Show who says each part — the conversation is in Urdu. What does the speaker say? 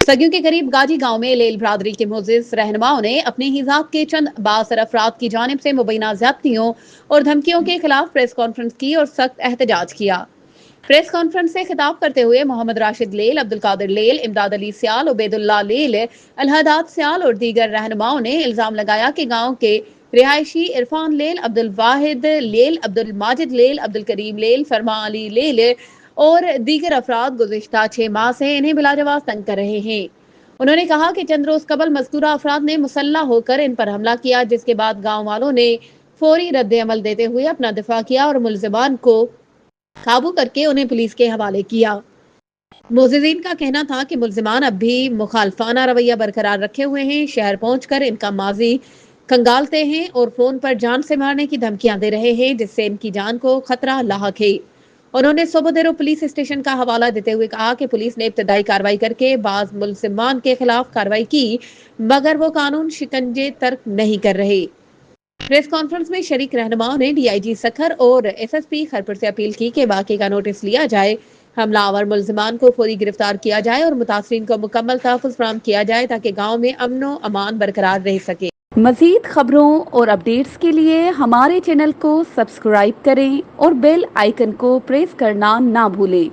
Speaker 1: سگیوں کے قریب گاجی گاؤں میں لیل برادری کے معزز رہنماؤں نے اپنے ہی ذات کے چند بااثر افراد کی جانب سے مبینہ زیادتیوں اور دھمکیوں کے خلاف پریس کانفرنس کی اور سخت احتجاج کیا۔ پریس کانفرنس سے خطاب کرتے ہوئے محمد راشد لیل، عبد القادر لیل، امداد علی سیال، عبید اللہ لیل، الہداد سیال اور دیگر رہنماؤں نے الزام لگایا کہ گاؤں کے رہائشی عرفان لیل، عبد الواحد لیل، عبد الماجد لیل، عبد الکریم لیل، فرما علی لیل اور دیگر افراد گزشتہ 6 ماہ سے انہیں بلا جواز تنگ کر رہے ہیں۔ انہوں نے کہا کہ چند روز قبل مذکورہ افراد نے مسلح ہو کر ان پر حملہ کیا، جس کے بعد گاؤں والوں نے فوری رد عمل دیتے ہوئے اپنا دفاع کیا اور ملزمان کو قابو کر کے انہیں پولیس کے حوالے کیا۔ معززین کا کہنا تھا کہ ملزمان اب بھی مخالفانہ رویہ برقرار رکھے ہوئے ہیں، شہر پہنچ کر ان کا ماضی کھنگالتے ہیں اور فون پر جان سے مارنے کی دھمکیاں دے رہے ہیں، جس سے ان کی جان کو خطرہ لاحق ہے۔ انہوں نے صوبہ پولیس اسٹیشن کا حوالہ دیتے ہوئے کہا کہ پولیس نے ابتدائی کارروائی کر کے بعض ملزمان کے خلاف کارروائی کی، مگر وہ قانون شکنجے ترک نہیں کر رہے۔ پریس کانفرنس میں شریک رہنماؤں نے ڈی آئی جی سکھر اور ایس ایس پی خیرپور سے اپیل کی کہ واقعے کا نوٹس لیا جائے، حملہ آور ملزمان کو فوری گرفتار کیا جائے اور متاثرین کو مکمل تحفظ فراہم کیا جائے تاکہ گاؤں میں امن و امان برقرار رہ سکے۔
Speaker 2: مزید خبروں اور اپڈیٹس کے لیے ہمارے چینل کو سبسکرائب کریں اور بیل آئیکن کو پریس کرنا نہ بھولیں۔